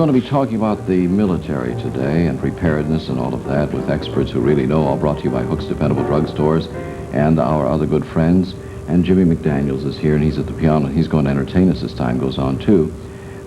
going to be talking about the military today and preparedness and all of that with experts who really know, all brought to you by Hook's Dependable Drugstores and our other good friends. And Jimmy McDaniels is here, and he's at the piano. He's going to entertain us as time goes on, too.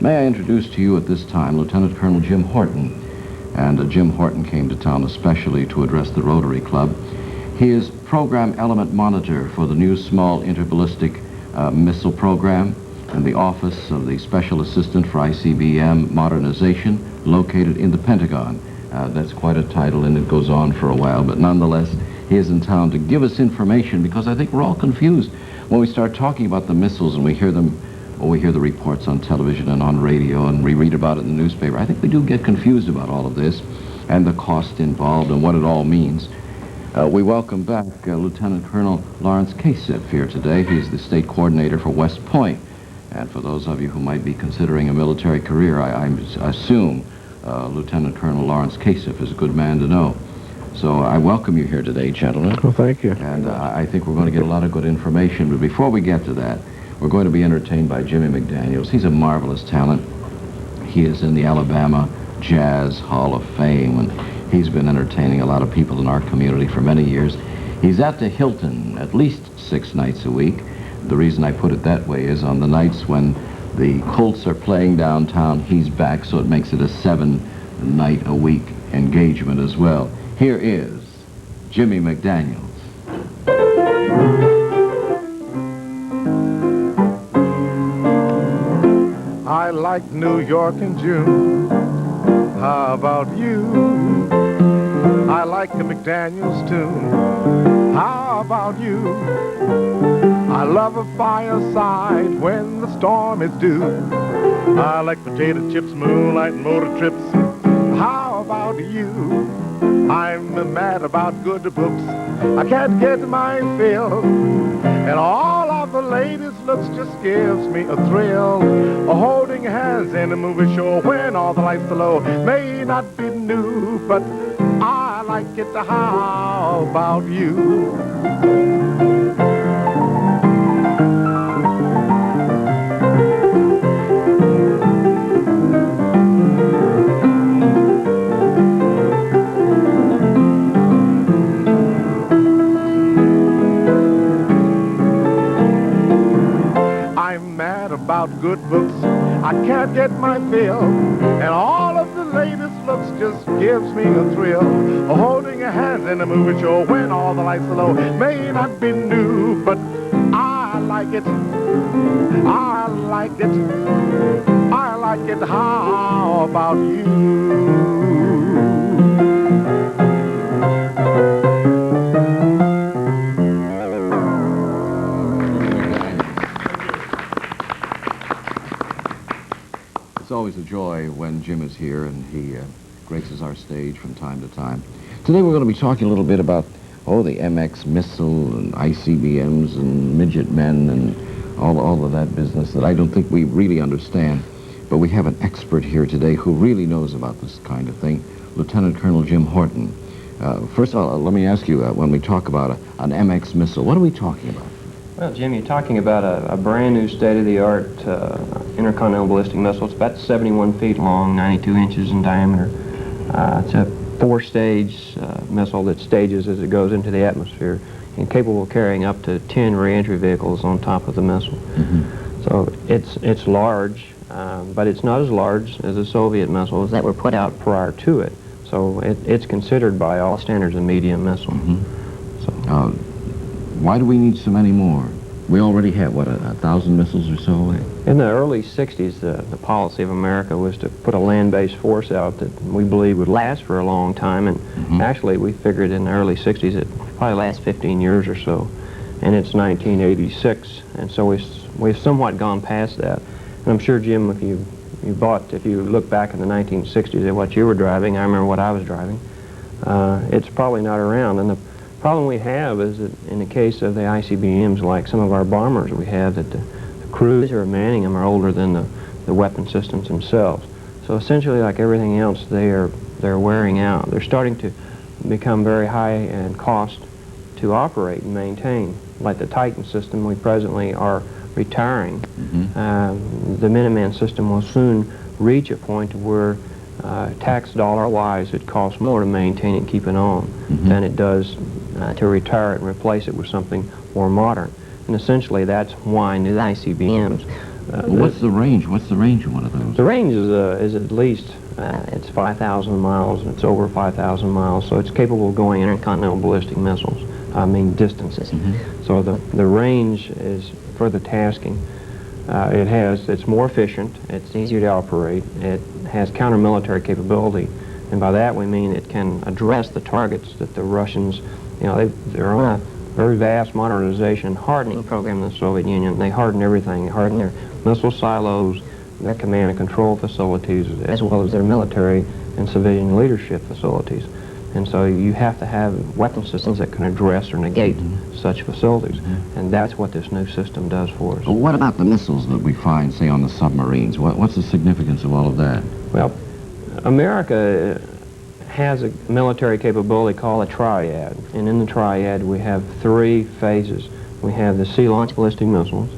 May I introduce to you at this time Lieutenant Colonel Jim Horton. And Jim Horton came to town especially to address the Rotary Club. He is Program Element Monitor for the new Small Interballistic Missile Program in the Office of the Special Assistant for ICBM Modernization, located in the Pentagon. That's quite a title, and it goes on for a while, but nonetheless, he is in town to give us information, because I think we're all confused when we start talking about the missiles and we hear them, or we hear the reports on television and on radio, and we read about it in the newspaper. I think we do get confused about all of this and the cost involved and what it all means. We welcome back Lieutenant Colonel Lawrence Kasif here today. He's the state coordinator for West Point. And for those of you who might be considering a military career, I assume Lieutenant Colonel Lawrence Kasif is a good man to know. So I welcome you here today, gentlemen. Well, thank you. And I think we're going to get a lot of good information. But before we get to that, we're going to be entertained by Jimmy McDaniels. He's a marvelous talent. He is in the Alabama Jazz Hall of Fame, and he's been entertaining a lot of people in our community for many years. He's at the Hilton at least 6 nights a week. The reason I put it that way is on the nights when the Colts are playing downtown, he's back, so it makes it a 7-night-a-week engagement as well. Here is Jimmy McDaniels. I like New York in June. How about you? I like the McDaniels tune. How about you? I love a fireside when the storm is due. I like potato chips, moonlight, and motor trips. How about you? I'm mad about good books. I can't get my fill. And all of the ladies' looks just gives me a thrill. Holding hands in a movie show when all the lights are low may not be new, but I like it. How about you? About good books, I can't get my fill, and all of the latest looks just gives me a thrill. Holding a hand in a movie show when all the lights are low may not be new, but I like it. I like it. I like it. How about you? It's always a joy when Jim is here, and he graces our stage from time to time. Today we're going to be talking a little bit about, the MX missile and ICBMs and midget men and all of that business that I don't think we really understand. But we have an expert here today who really knows about this kind of thing, Lieutenant Colonel Jim Horton. First of all, let me ask you, when we talk about an MX missile, what are we talking about? Well, Jim, you're talking about a brand new state-of-the-art intercontinental ballistic missile. It's about 71 feet long, 92 inches in diameter. It's a 4-stage missile that stages as it goes into the atmosphere, and capable of carrying up to 10 reentry vehicles on top of the missile. Mm-hmm. So it's large, but it's not as large as the Soviet missiles that were put out prior to it. So it's considered by all standards a medium missile. Mm-hmm. So. Why do we need so many more? We already have, what, 1,000 missiles or so? In the early 60s, the policy of America was to put a land-based force out that we believe would last for a long time, and actually we figured in the early 60s it probably last 15 years or so, and it's 1986, and so we've somewhat gone past that. And I'm sure, Jim, if you look back in the 1960s at what you were driving, I remember what I was driving, it's probably not around. And the problem we have is that in the case of the ICBMs, like some of our bombers we have, that the crews who are manning them are older than the weapon systems themselves. So essentially, like everything else, they're wearing out. They're starting to become very high in cost to operate and maintain. Like the Titan system, we presently are retiring. Mm-hmm. The Minuteman system will soon reach a point where tax dollar-wise it costs more to maintain it and keep it on than it does to retire it and replace it with something more modern. And essentially that's why new ICBMs. What's the range? What's the range of one of those? The range is at least it's 5,000 miles. It's over 5,000 miles, so it's capable of going intercontinental ballistic missiles. I mean distances. So the range is for the tasking. It's more efficient. It's easier to operate. It has counter-military capability, and by that we mean it can address the targets that the Russians, they're on a very vast modernization hardening program in the Soviet Union. They harden everything. They harden their missile silos, their command and control facilities, as well as their military and civilian leadership facilities. And so you have to have weapon systems that can address or negate such facilities. And that's what this new system does for us. Well, what about the missiles that we find, say, on the submarines? What's the significance of all of that? Well, America has a military capability called a triad. And in the triad we have three phases. We have the sea-launched ballistic missiles.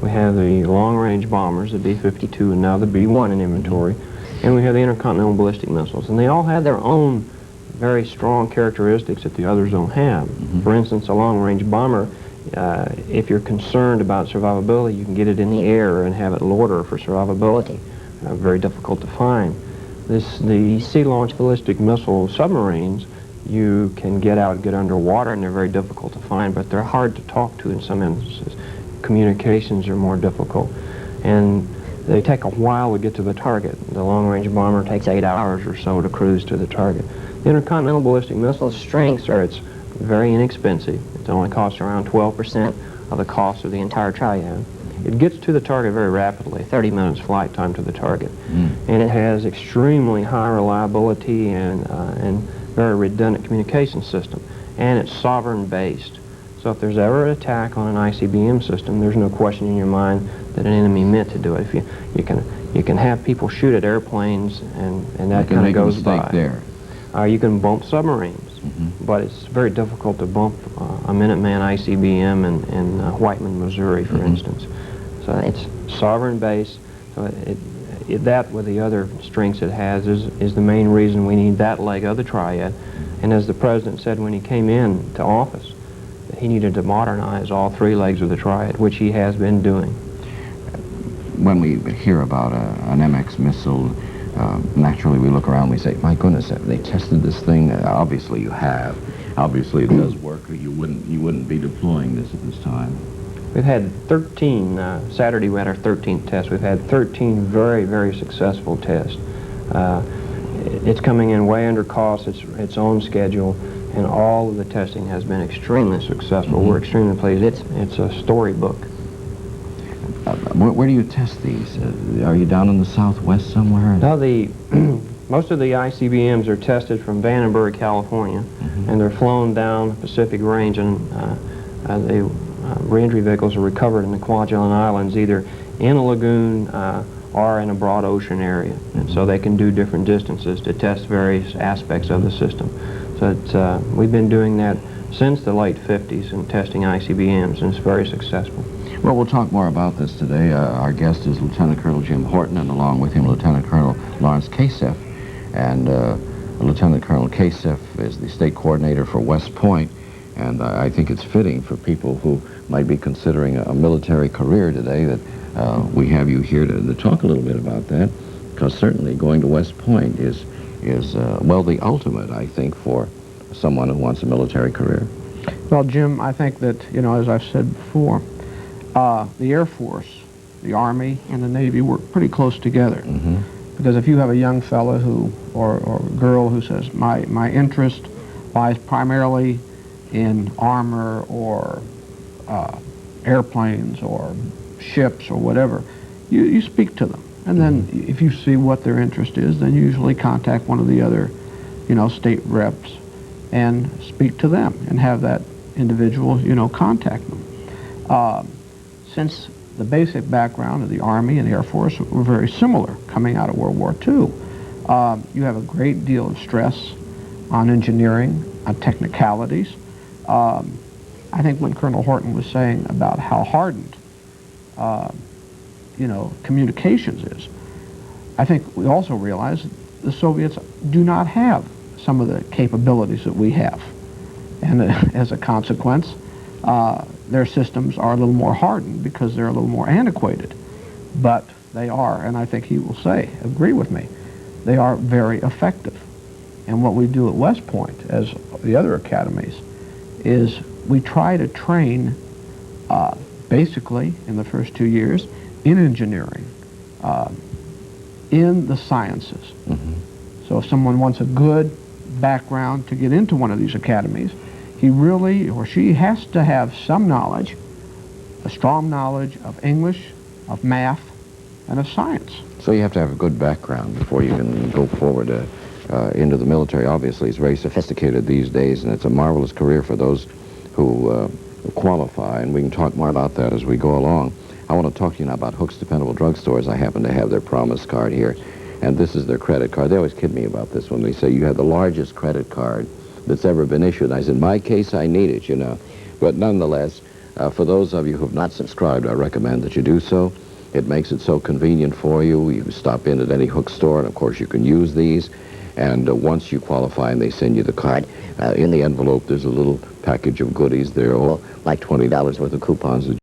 We have the long-range bombers, the B-52 and now the B-1 in inventory. And we have the intercontinental ballistic missiles. And they all have their own very strong characteristics that the others don't have. For instance, a long-range bomber, if you're concerned about survivability, you can get it in the air and have it loiter for survivability. Very difficult to find. The sea-launched ballistic missile submarines, you can get out, get underwater, and they're very difficult to find, but they're hard to talk to in some instances. Communications are more difficult, and they take a while to get to the target. The long-range bomber takes 8 hours or so to cruise to the target. The intercontinental ballistic missile strengths are it's very inexpensive. It only costs around 12% of the cost of the entire triad. It gets to the target very rapidly, 30 minutes flight time to the target. And it has extremely high reliability and very redundant communication system. And it's sovereign-based. So if there's ever an attack on an ICBM system, there's no question in your mind that an enemy meant to do it. If you can have people shoot at airplanes, and that kind of goes by. There. You can bump submarines, but it's very difficult to bump a Minuteman ICBM in Whiteman, Missouri, for instance. So it's sovereign-based. So that, with the other strengths it has, is the main reason we need that leg of the triad. And as the President said when he came in to office, that he needed to modernize all three legs of the triad, which he has been doing. When we hear about an MX missile, naturally we look around and we say, my goodness, have they tested this thing? Obviously you have. Obviously it does work, or you wouldn't be deploying this at this time. We've had 13, Saturday we had our 13th test. We've had 13 very, very successful tests. It's coming in way under cost, its own schedule, and all of the testing has been extremely successful. We're extremely pleased. It's a storybook. Where do you test these? Are you down in the Southwest somewhere? No, most of the ICBMs are tested from Vandenberg, California, and they're flown down the Pacific Range, and the reentry vehicles are recovered in the Kwajalein Islands, either in a lagoon or in a broad ocean area. And so they can do different distances to test various aspects of the system. So we've been doing that since the late 50s and testing ICBMs, and it's very successful. Well, we'll talk more about this today. Our guest is Lieutenant Colonel Jim Horton, and along with him, Lieutenant Colonel Lawrence Kasef. And Lieutenant Colonel Kasef is the state coordinator for West Point, and I think it's fitting for people who might be considering a military career today that we have you here to talk a little bit about that, because certainly going to West Point is well, the ultimate, I think, for someone who wants a military career. Well, Jim, I think that, as I've said before, the Air Force, the Army, and the Navy work pretty close together. Because if you have a young fellow or girl who says, my interest lies primarily in armor or airplanes or ships or whatever, you speak to them. And then if you see what their interest is, then you usually contact one of the other, state reps and speak to them and have that individual, contact them. Since the basic background of the Army and Air Force were very similar coming out of World War II, you have a great deal of stress on engineering, on technicalities. I think when Colonel Horton was saying about how hardened, communications is, I think we also realize the Soviets do not have some of the capabilities that we have. And as a consequence, their systems are a little more hardened because they're a little more antiquated. But they are, and I think he will agree with me, they are very effective. And what we do at West Point, as the other academies, is we try to train basically in the first 2 years in engineering, in the sciences. So if someone wants a good background to get into one of these academies, he really or she has to have some knowledge, a strong knowledge of English, of math, and of science. So you have to have a good background before you can go forward into the military. Obviously, it's very sophisticated these days, and it's a marvelous career for those who qualify, and we can talk more about that as we go along. I want to talk to you now about Hook's Dependable Drugstores. I happen to have their promise card here, and this is their credit card. They always kid me about this when they say, you have the largest credit card that's ever been issued. And I said, in my case, I need it, you know. But nonetheless, for those of you who have not subscribed, I recommend that you do so. It makes it so convenient for you. You stop in at any Hook store, and of course you can use these. And once you qualify and they send you the card, in the envelope there's a little package of goodies. They're all like $20 worth of coupons that